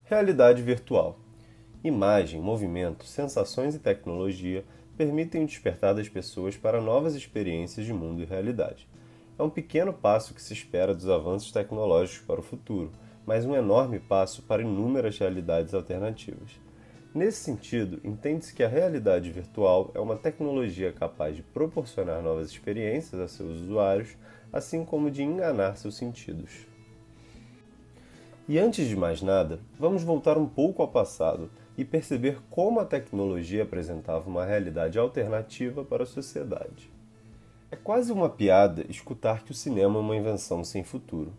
Realidade virtual. Imagem, movimento, sensações e tecnologia permitem o despertar das pessoas para novas experiências de mundo e realidade. É um pequeno passo que se espera dos avanços tecnológicos para o futuro, mas um enorme passo para inúmeras realidades alternativas. Nesse sentido, entende-se que a realidade virtual é uma tecnologia capaz de proporcionar novas experiências a seus usuários, assim como de enganar seus sentidos. E antes de mais nada, vamos voltar um pouco ao passado e perceber como a tecnologia apresentava uma realidade alternativa para a sociedade. É quase uma piada escutar que o cinema é uma invenção sem futuro,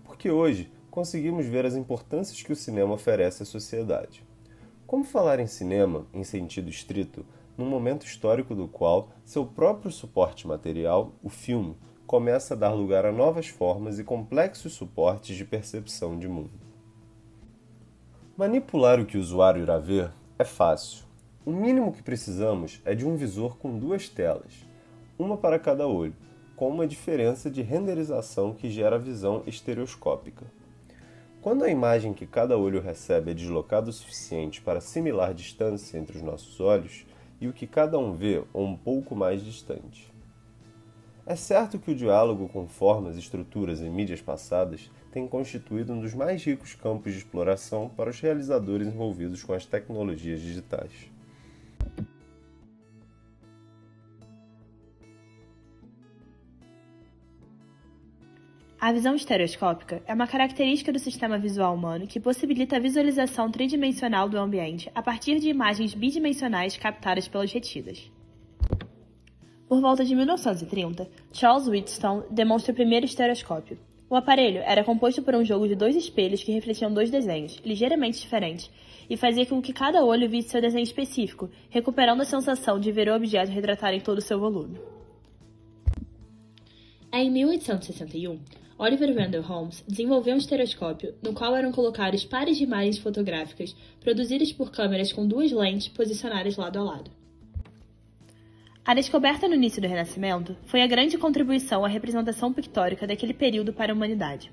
porque hoje conseguimos ver as importâncias que o cinema oferece à sociedade. Como falar em cinema, em sentido estrito, num momento histórico do qual seu próprio suporte material, o filme, começa a dar lugar a novas formas e complexos suportes de percepção de mundo. Manipular o que o usuário irá ver é fácil. O mínimo que precisamos é de um visor com duas telas, uma para cada olho, com uma diferença de renderização que gera a visão estereoscópica. Quando a imagem que cada olho recebe é deslocada o suficiente para assimilar distância entre os nossos olhos e o que cada um vê ou um pouco mais distante. É certo que o diálogo com formas, estruturas e mídias passadas tem constituído um dos mais ricos campos de exploração para os realizadores envolvidos com as tecnologias digitais. A visão estereoscópica é uma característica do sistema visual humano que possibilita a visualização tridimensional do ambiente a partir de imagens bidimensionais captadas pelas retinas. Por volta de 1930, Charles Wheatstone demonstra o primeiro estereoscópio. O aparelho era composto por um jogo de dois espelhos que refletiam dois desenhos, ligeiramente diferentes, e fazia com que cada olho visse seu desenho específico, recuperando a sensação de ver o objeto retratado em todo o seu volume. Em 1861, Oliver Wendell Holmes desenvolveu um estereoscópio no qual eram colocados pares de imagens fotográficas produzidas por câmeras com duas lentes posicionadas lado a lado. A descoberta no início do Renascimento foi a grande contribuição à representação pictórica daquele período para a humanidade.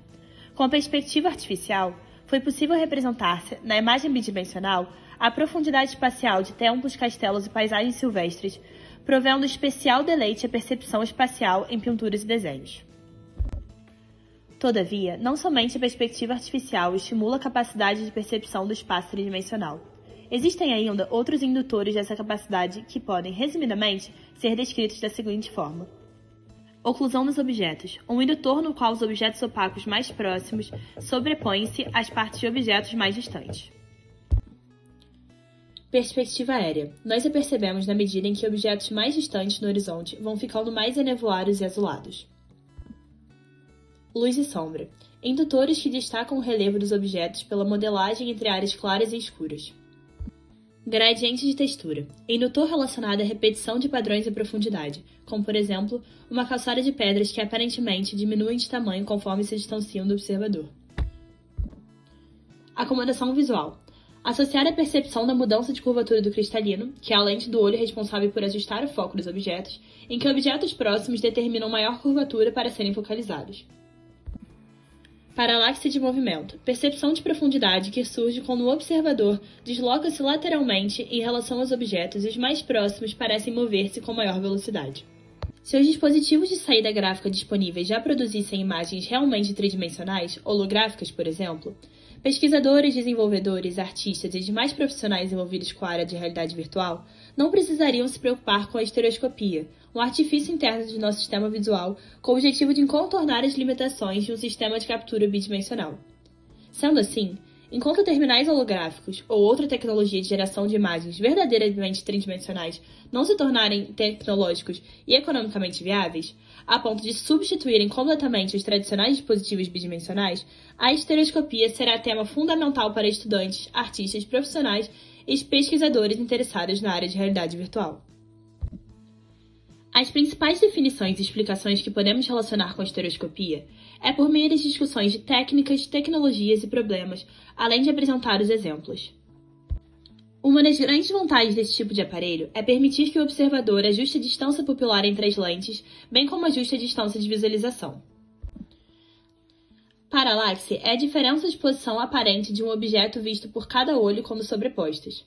Com a perspectiva artificial, foi possível representar-se, na imagem bidimensional, a profundidade espacial de templos, castelos e paisagens silvestres, provendo especial deleite à percepção espacial em pinturas e desenhos. Todavia, não somente a perspectiva artificial estimula a capacidade de percepção do espaço tridimensional. Existem ainda outros indutores dessa capacidade que podem, resumidamente, ser descritos da seguinte forma. Oclusão dos objetos, um indutor no qual os objetos opacos mais próximos sobrepõem-se às partes de objetos mais distantes. Perspectiva aérea. Nós a percebemos na medida em que objetos mais distantes no horizonte vão ficando mais enevoados e azulados. Luz e sombra. Indutores que destacam o relevo dos objetos pela modelagem entre áreas claras e escuras. Gradiente de textura. Indutor relacionado à repetição de padrões e profundidade, como, por exemplo, uma calçada de pedras que aparentemente diminuem de tamanho conforme se distanciam do observador. Acomodação visual. Associar a percepção da mudança de curvatura do cristalino, que é a lente do olho responsável por ajustar o foco dos objetos, em que objetos próximos determinam maior curvatura para serem focalizados. Paralaxe de movimento. Percepção de profundidade que surge quando o observador desloca-se lateralmente em relação aos objetos e os mais próximos parecem mover-se com maior velocidade. Se os dispositivos de saída gráfica disponíveis já produzissem imagens realmente tridimensionais, holográficas, por exemplo, pesquisadores, desenvolvedores, artistas e demais profissionais envolvidos com a área de realidade virtual não precisariam se preocupar com a estereoscopia, um artifício interno de nosso sistema visual com o objetivo de contornar as limitações de um sistema de captura bidimensional. Sendo assim, enquanto terminais holográficos ou outra tecnologia de geração de imagens verdadeiramente tridimensionais não se tornarem tecnológicos e economicamente viáveis, a ponto de substituírem completamente os tradicionais dispositivos bidimensionais, a estereoscopia será tema fundamental para estudantes, artistas, profissionais e pesquisadores interessados na área de realidade virtual. As principais definições e explicações que podemos relacionar com a estereoscopia é por meio das discussões de técnicas, tecnologias e problemas, além de apresentar os exemplos. Uma das grandes vantagens desse tipo de aparelho é permitir que o observador ajuste a distância pupilar entre as lentes, bem como ajuste a distância de visualização. Paralaxe é a diferença de posição aparente de um objeto visto por cada olho como sobrepostas.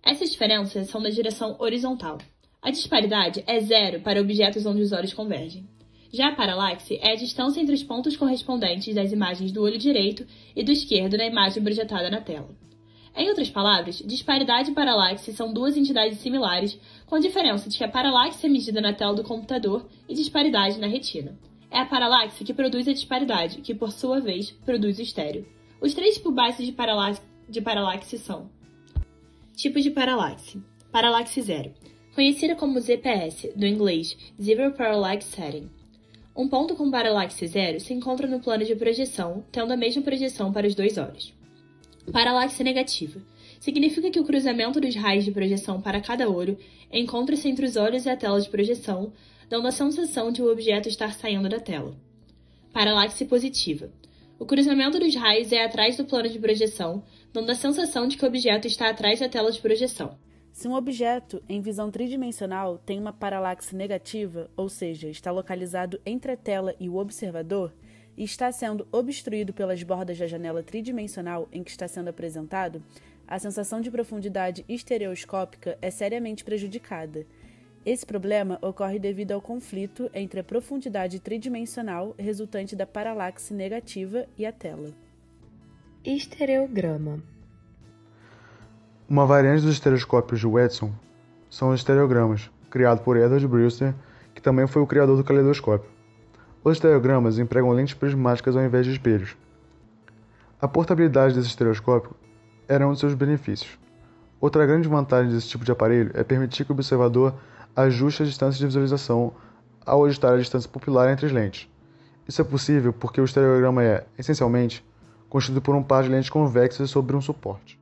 Essas diferenças são na direção horizontal. A disparidade é zero para objetos onde os olhos convergem. Já a paralaxe é a distância entre os pontos correspondentes das imagens do olho direito e do esquerdo na imagem projetada na tela. Em outras palavras, disparidade e paralaxe são duas entidades similares, com a diferença de que a paralaxe é medida na tela do computador e disparidade na retina. É a paralaxe que produz a disparidade, que por sua vez produz o estéreo. Os três tipos básicos de paralaxe são: tipo de paralaxe. Paralaxe zero, conhecida como ZPS, do inglês Zero Parallax Setting. Um ponto com paralaxe zero se encontra no plano de projeção, tendo a mesma projeção para os dois olhos. Paralaxe negativa significa que o cruzamento dos raios de projeção para cada olho encontra-se entre os olhos e a tela de projeção, dando a sensação de o objeto estar saindo da tela. Paralaxe positiva. O cruzamento dos raios é atrás do plano de projeção, dando a sensação de que o objeto está atrás da tela de projeção. Se um objeto em visão tridimensional tem uma paralaxe negativa, ou seja, está localizado entre a tela e o observador, e está sendo obstruído pelas bordas da janela tridimensional em que está sendo apresentado, a sensação de profundidade estereoscópica é seriamente prejudicada. Esse problema ocorre devido ao conflito entre a profundidade tridimensional resultante da paralaxe negativa e a tela. Estereograma. Uma variante dos estereoscópios de Watson são os estereogramas, criado por Edward Brewster, que também foi o criador do caleidoscópio. Os estereogramas empregam lentes prismáticas ao invés de espelhos. A portabilidade desse estereoscópio era um de seus benefícios. Outra grande vantagem desse tipo de aparelho é permitir que o observador ajuste a distância de visualização ao ajustar a distância pupilar entre as lentes. Isso é possível porque o estereograma é, essencialmente, constituído por um par de lentes convexas sobre um suporte.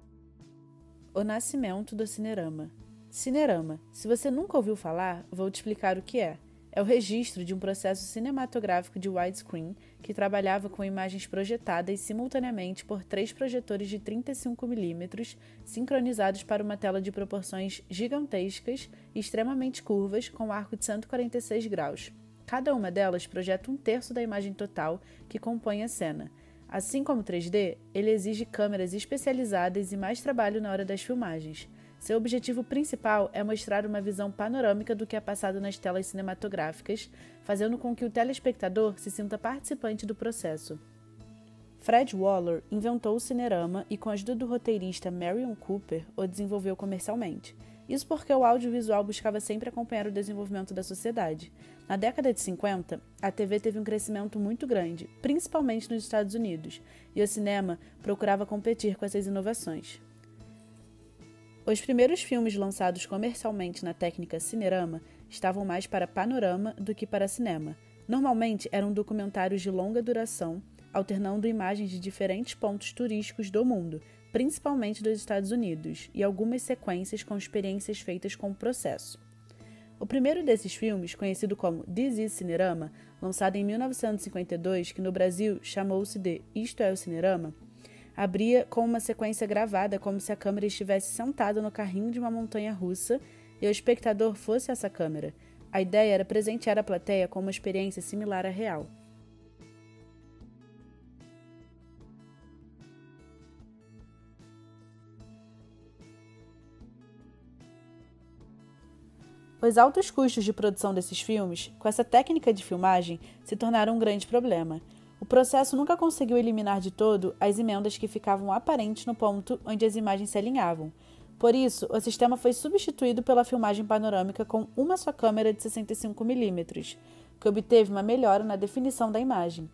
O nascimento do cinerama. Cinerama. Se você nunca ouviu falar, vou te explicar o que é. É o registro de um processo cinematográfico de widescreen que trabalhava com imagens projetadas simultaneamente por 3 projetores de 35 mm, sincronizados para uma tela de proporções gigantescas e extremamente curvas com arco de 146 graus. Cada uma delas projeta 1/3 da imagem total que compõe a cena. Assim como o 3D, ele exige câmeras especializadas e mais trabalho na hora das filmagens. Seu objetivo principal é mostrar uma visão panorâmica do que é passado nas telas cinematográficas, fazendo com que o telespectador se sinta participante do processo. Fred Waller inventou o cinerama e, com a ajuda do roteirista Marion Cooper, o desenvolveu comercialmente. Isso porque o audiovisual buscava sempre acompanhar o desenvolvimento da sociedade. Na década de 50, a TV teve um crescimento muito grande, principalmente nos Estados Unidos, e o cinema procurava competir com essas inovações. Os primeiros filmes lançados comercialmente na técnica cinerama estavam mais para panorama do que para cinema. Normalmente eram documentários de longa duração, alternando imagens de diferentes pontos turísticos do mundo, principalmente dos Estados Unidos, e algumas sequências com experiências feitas com o processo. O primeiro desses filmes, conhecido como This is Cinerama, lançado em 1952, que no Brasil chamou-se de Isto é o Cinerama, abria com uma sequência gravada como se a câmera estivesse sentada no carrinho de uma montanha-russa e o espectador fosse essa câmera. A ideia era presentear a plateia com uma experiência similar à real. Os altos custos de produção desses filmes, com essa técnica de filmagem, se tornaram um grande problema. O processo nunca conseguiu eliminar de todo as emendas que ficavam aparentes no ponto onde as imagens se alinhavam. Por isso, o sistema foi substituído pela filmagem panorâmica com uma só câmera de 65 mm, que obteve uma melhora na definição da imagem.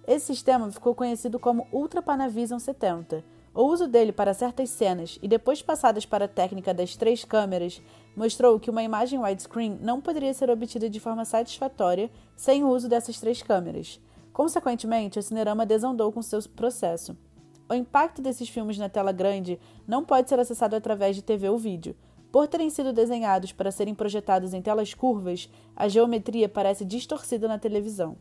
Esse sistema ficou conhecido como Ultra Panavision 70. O uso dele para certas cenas e depois passadas para a técnica das 3 câmeras mostrou que uma imagem widescreen não poderia ser obtida de forma satisfatória sem o uso dessas 3 câmeras. Consequentemente, o cinerama desandou com seu processo. O impacto desses filmes na tela grande não pode ser acessado através de TV ou vídeo. Por terem sido desenhados para serem projetados em telas curvas, a geometria parece distorcida na televisão.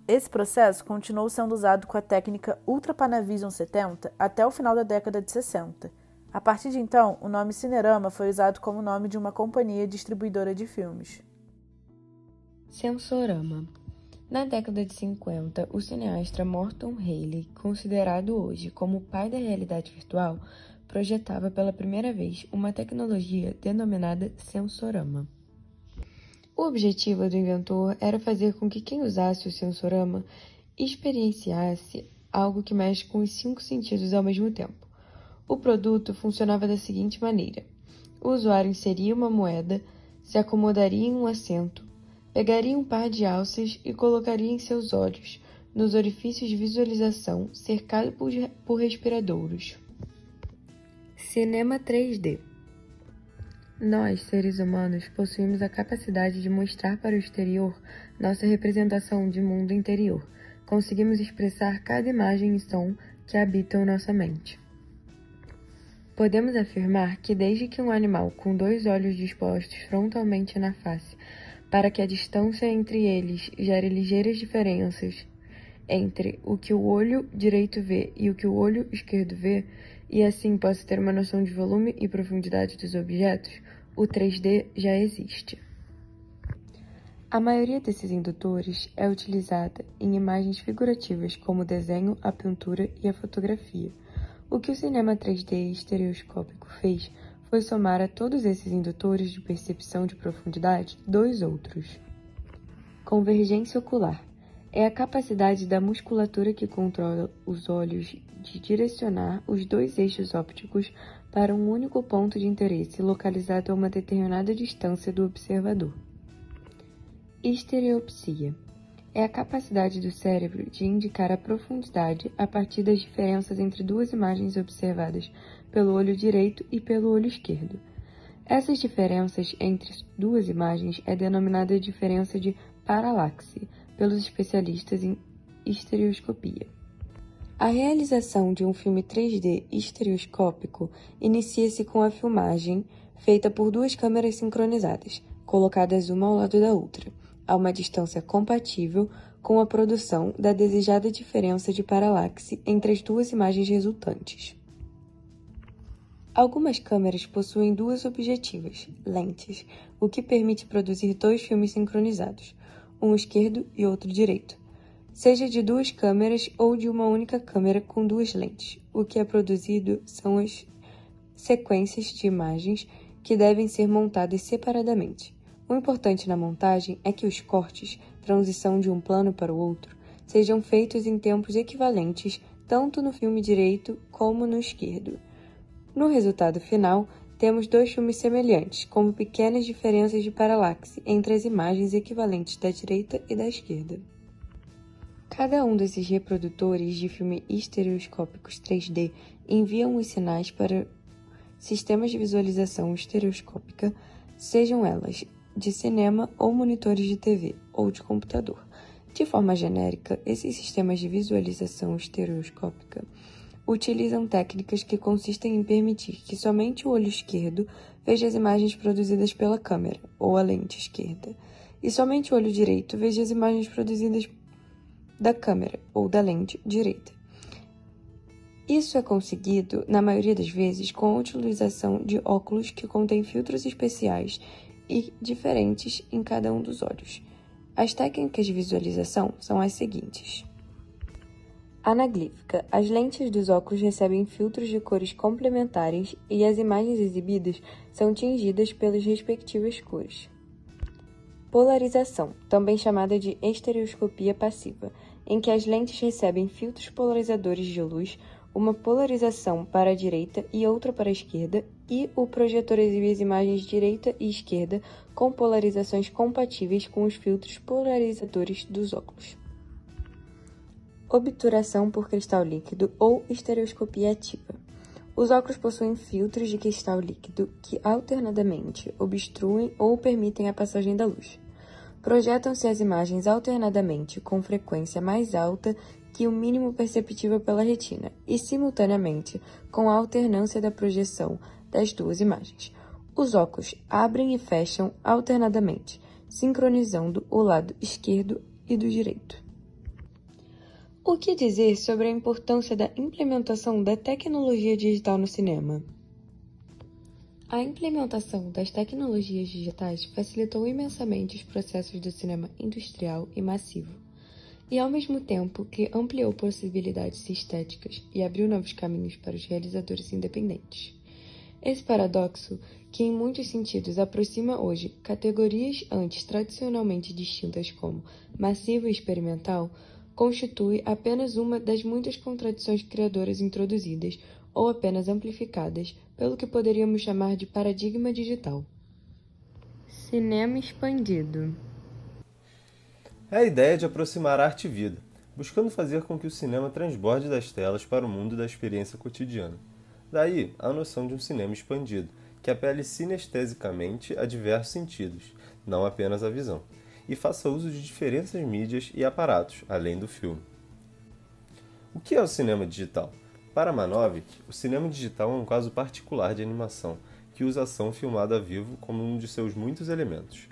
Esse processo continuou sendo usado com a técnica Ultra Panavision 70 até o final da década de 60. A partir de então, o nome Cinerama foi usado como nome de uma companhia distribuidora de filmes. Sensorama. Na década de 50, o cineasta Morton Haley, considerado hoje como o pai da realidade virtual, projetava pela primeira vez uma tecnologia denominada sensorama. O objetivo do inventor era fazer com que quem usasse o sensorama experienciasse algo que mexe com os 5 sentidos ao mesmo tempo. O produto funcionava da seguinte maneira: o usuário inseria uma moeda, se acomodaria em um assento, pegaria um par de alças e colocaria em seus olhos, nos orifícios de visualização, cercado por respiradouros. Cinema 3D. Nós, seres humanos, possuímos a capacidade de mostrar para o exterior nossa representação de mundo interior. Conseguimos expressar cada imagem e som que habitam nossa mente. Podemos afirmar que desde que um animal com 2 olhos dispostos frontalmente na face, para que a distância entre eles gere ligeiras diferenças entre o que o olho direito vê e o que o olho esquerdo vê, e assim possa ter uma noção de volume e profundidade dos objetos, o 3D já existe. A maioria desses indutores é utilizada em imagens figurativas como o desenho, a pintura e a fotografia. O que o cinema 3D estereoscópico fez foi somar a todos esses indutores de percepção de profundidade 2 outros. Convergência ocular é a capacidade da musculatura que controla os olhos de direcionar os 2 eixos ópticos para um único ponto de interesse localizado a uma determinada distância do observador. Estereopsia é a capacidade do cérebro de indicar a profundidade a partir das diferenças entre 2 imagens observadas pelo olho direito e pelo olho esquerdo. Essas diferenças entre 2 imagens é denominada diferença de paralaxe pelos especialistas em estereoscopia. A realização de um filme 3D estereoscópico inicia-se com a filmagem feita por 2 câmeras sincronizadas, colocadas uma ao lado da outra, a uma distância compatível com a produção da desejada diferença de paralaxe entre as 2 imagens resultantes. Algumas câmeras possuem 2 objetivas, lentes, o que permite produzir 2 filmes sincronizados, um esquerdo e outro direito, seja de 2 câmeras ou de uma única câmera com 2 lentes. O que é produzido são as sequências de imagens que devem ser montadas separadamente. O importante na montagem é que os cortes, transição de um plano para o outro, sejam feitos em tempos equivalentes tanto no filme direito como no esquerdo. No resultado final, temos 2 filmes semelhantes, com pequenas diferenças de paralaxe entre as imagens equivalentes da direita e da esquerda. Cada um desses reprodutores de filme estereoscópicos 3D enviam os sinais para sistemas de visualização estereoscópica, sejam elas de cinema ou monitores de TV ou de computador. De forma genérica, esses sistemas de visualização estereoscópica utilizam técnicas que consistem em permitir que somente o olho esquerdo veja as imagens produzidas pela câmera, ou a lente esquerda, e somente o olho direito veja as imagens produzidas da câmera, ou da lente direita. Isso é conseguido, na maioria das vezes, com a utilização de óculos que contêm filtros especiais e diferentes em cada um dos olhos. As técnicas de visualização são as seguintes. Anaglífica. As lentes dos óculos recebem filtros de cores complementares e as imagens exibidas são tingidas pelas respectivas cores. Polarização, também chamada de estereoscopia passiva, em que as lentes recebem filtros polarizadores de luz, uma polarização para a direita e outra para a esquerda, e o projetor exibe as imagens direita e esquerda com polarizações compatíveis com os filtros polarizadores dos óculos. Obturação por cristal líquido ou estereoscopia ativa. Os óculos possuem filtros de cristal líquido que alternadamente obstruem ou permitem a passagem da luz. Projetam-se as imagens alternadamente com frequência mais alta que o mínimo perceptível pela retina e, simultaneamente, com a alternância da projeção das 2 imagens. Os óculos abrem e fecham alternadamente, sincronizando o lado esquerdo e do direito. O que dizer sobre a importância da implementação da tecnologia digital no cinema? A implementação das tecnologias digitais facilitou imensamente os processos do cinema industrial e massivo. e ao mesmo tempo que ampliou possibilidades estéticas e abriu novos caminhos para os realizadores independentes. Esse paradoxo, que em muitos sentidos aproxima hoje categorias antes tradicionalmente distintas como massivo e experimental, constitui apenas uma das muitas contradições criadoras introduzidas ou apenas amplificadas pelo que poderíamos chamar de paradigma digital. Cinema expandido. É a ideia de aproximar a arte e vida, buscando fazer com que o cinema transborde das telas para o mundo da experiência cotidiana. Daí a noção de um cinema expandido, que apele sinestesicamente a diversos sentidos, não apenas a visão, e faça uso de diferentes mídias e aparatos, além do filme. O que é o cinema digital? Para Manovic, o cinema digital é um caso particular de animação, que usa ação filmada a vivo como um de seus muitos elementos.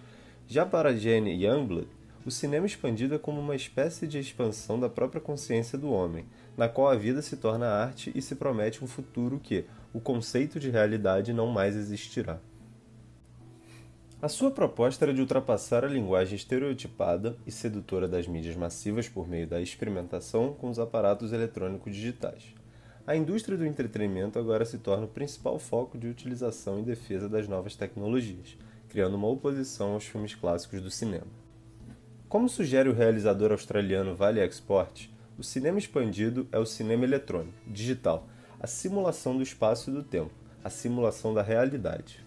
Já para Jenny Youngblood, o cinema expandido é como uma espécie de expansão da própria consciência do homem, na qual a vida se torna arte e se promete um futuro que, o conceito de realidade não mais existirá. A sua proposta era de ultrapassar a linguagem estereotipada e sedutora das mídias massivas por meio da experimentação com os aparatos eletrônicos digitais. A indústria do entretenimento agora se torna o principal foco de utilização e defesa das novas tecnologias, criando uma oposição aos filmes clássicos do cinema. Como sugere o realizador australiano Valley Export, o cinema expandido é o cinema eletrônico, digital, a simulação do espaço e do tempo, a simulação da realidade.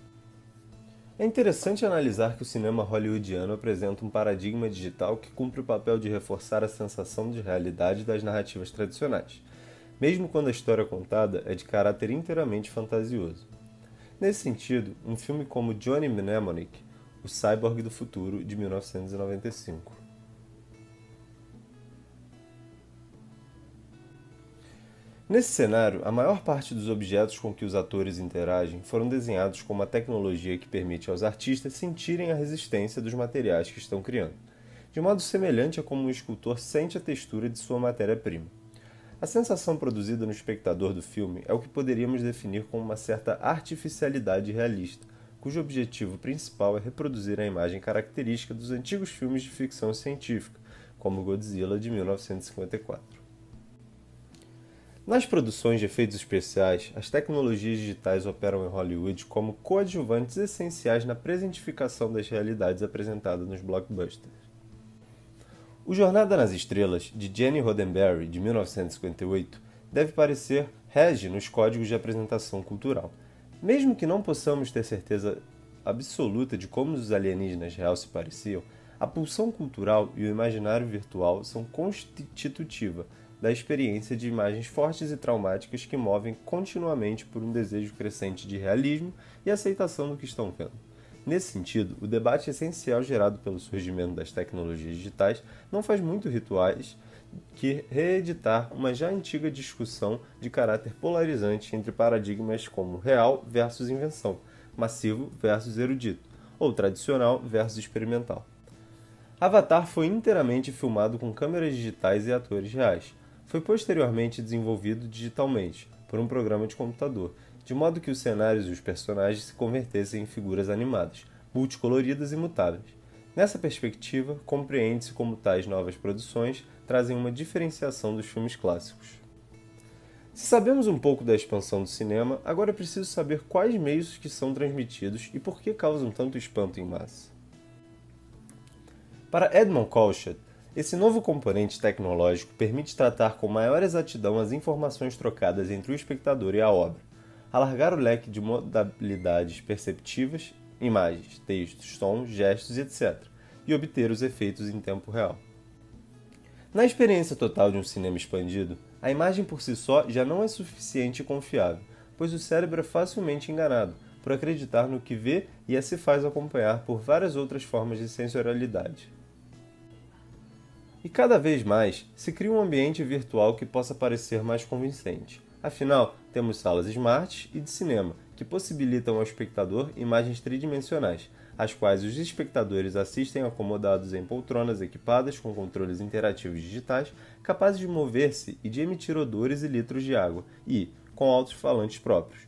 É interessante analisar que o cinema hollywoodiano apresenta um paradigma digital que cumpre o papel de reforçar a sensação de realidade das narrativas tradicionais, mesmo quando a história contada é de caráter inteiramente fantasioso. Nesse sentido, um filme como Johnny Mnemonic, o Cyborg do Futuro, de 1995. Nesse cenário, a maior parte dos objetos com que os atores interagem foram desenhados com uma tecnologia que permite aos artistas sentirem a resistência dos materiais que estão criando, de modo semelhante a como um escultor sente a textura de sua matéria-prima. A sensação produzida no espectador do filme é o que poderíamos definir como uma certa artificialidade realista, cujo objetivo principal é reproduzir a imagem característica dos antigos filmes de ficção científica, como Godzilla de 1954. Nas produções de efeitos especiais, as tecnologias digitais operam em Hollywood como coadjuvantes essenciais na presentificação das realidades apresentadas nos blockbusters. O Jornada nas Estrelas, de Gene Roddenberry, de 1958, deve parecer rege nos códigos de apresentação cultural. Mesmo que não possamos ter certeza absoluta de como os alienígenas reais se pareciam, a pulsão cultural e o imaginário virtual são constitutiva da experiência de imagens fortes e traumáticas que movem continuamente por um desejo crescente de realismo e aceitação do que estão vendo. Nesse sentido, o debate essencial gerado pelo surgimento das tecnologias digitais não faz muito rituais que reeditar uma já antiga discussão de caráter polarizante entre paradigmas como real versus invenção, massivo versus erudito, ou tradicional versus experimental. Avatar foi inteiramente filmado com câmeras digitais e atores reais. Foi posteriormente desenvolvido digitalmente, por um programa de computador, de modo que os cenários e os personagens se convertessem em figuras animadas, multicoloridas e mutáveis. Nessa perspectiva, compreende-se como tais novas produções trazem uma diferenciação dos filmes clássicos. Se sabemos um pouco da expansão do cinema, agora é preciso saber quais meios que são transmitidos e por que causam tanto espanto em massa. Para Edmond Colchett, esse novo componente tecnológico permite tratar com maior exatidão as informações trocadas entre o espectador e a obra, alargar o leque de modalidades perceptivas, imagens, textos, sons, gestos, etc., e obter os efeitos em tempo real. Na experiência total de um cinema expandido, a imagem por si só já não é suficiente e confiável, pois o cérebro é facilmente enganado por acreditar no que vê e se faz acompanhar por várias outras formas de sensorialidade. E cada vez mais se cria um ambiente virtual que possa parecer mais convincente. Afinal, temos salas smart e de cinema, que possibilitam ao espectador imagens tridimensionais, às quais os espectadores assistem acomodados em poltronas equipadas com controles interativos digitais, capazes de mover-se e de emitir odores e litros de água, e com alto-falantes próprios.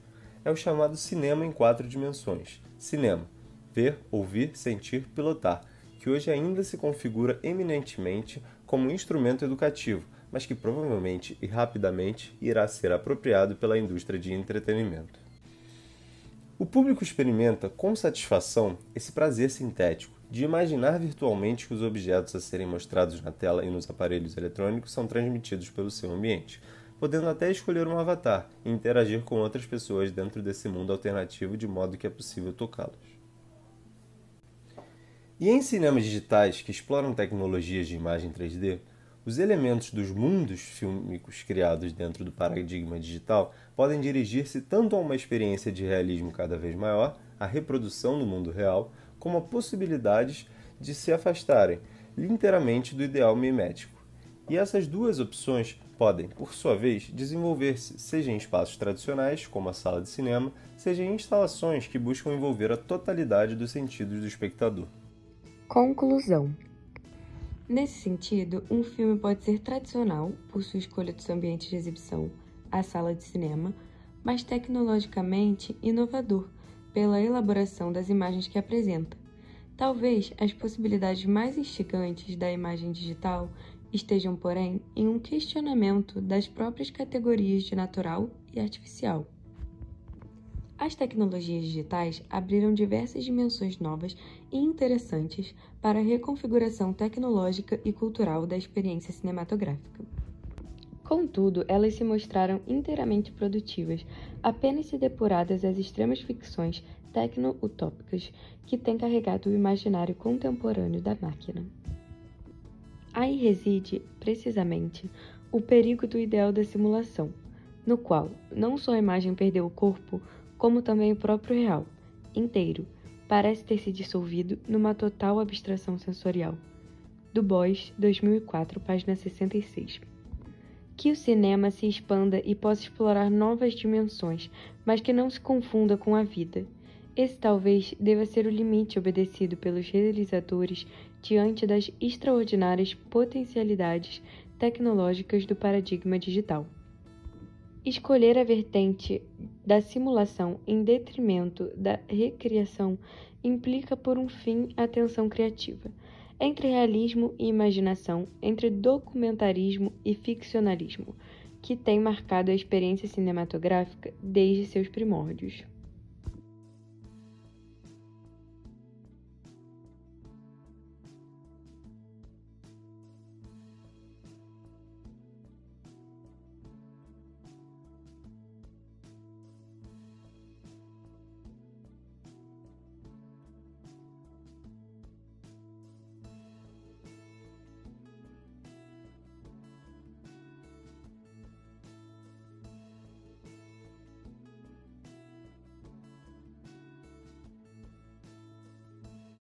É o chamado cinema em 4 dimensões. Cinema: ver, ouvir, sentir, pilotar, que hoje ainda se configura eminentemente como um instrumento educativo, mas que provavelmente e rapidamente irá ser apropriado pela indústria de entretenimento. O público experimenta com satisfação esse prazer sintético de imaginar virtualmente que os objetos a serem mostrados na tela e nos aparelhos eletrônicos são transmitidos pelo seu ambiente, podendo até escolher um avatar e interagir com outras pessoas dentro desse mundo alternativo de modo que é possível tocá-los. E em cinemas digitais que exploram tecnologias de imagem 3D, os elementos dos mundos fílmicos criados dentro do paradigma digital podem dirigir-se tanto a uma experiência de realismo cada vez maior, a reprodução do mundo real, como a possibilidades de se afastarem inteiramente do ideal mimético. E essas duas opções podem, por sua vez, desenvolver-se, seja em espaços tradicionais, como a sala de cinema, seja em instalações que buscam envolver a totalidade dos sentidos do espectador. Conclusão. Nesse sentido, um filme pode ser tradicional, por sua escolha dos ambientes de exibição, a sala de cinema, mas tecnologicamente inovador, pela elaboração das imagens que apresenta. Talvez as possibilidades mais instigantes da imagem digital estejam, porém, em um questionamento das próprias categorias de natural e artificial. As tecnologias digitais abriram diversas dimensões novas e interessantes para a reconfiguração tecnológica e cultural da experiência cinematográfica. Contudo, elas se mostraram inteiramente produtivas, apenas se depuradas às extremas ficções tecno-utópicas que têm carregado o imaginário contemporâneo da máquina. Aí reside, precisamente, o perigo do ideal da simulação, no qual não só a imagem perdeu o corpo, como também o próprio real, inteiro, parece ter se dissolvido numa total abstração sensorial. Du Bois, 2004, página 66. Que o cinema se expanda e possa explorar novas dimensões, mas que não se confunda com a vida. Esse talvez deva ser o limite obedecido pelos realizadores diante das extraordinárias potencialidades tecnológicas do paradigma digital. Escolher a vertente da simulação em detrimento da recriação implica, por um fim, a tensão criativa, entre realismo e imaginação, entre documentarismo e ficcionalismo, que tem marcado a experiência cinematográfica desde seus primórdios.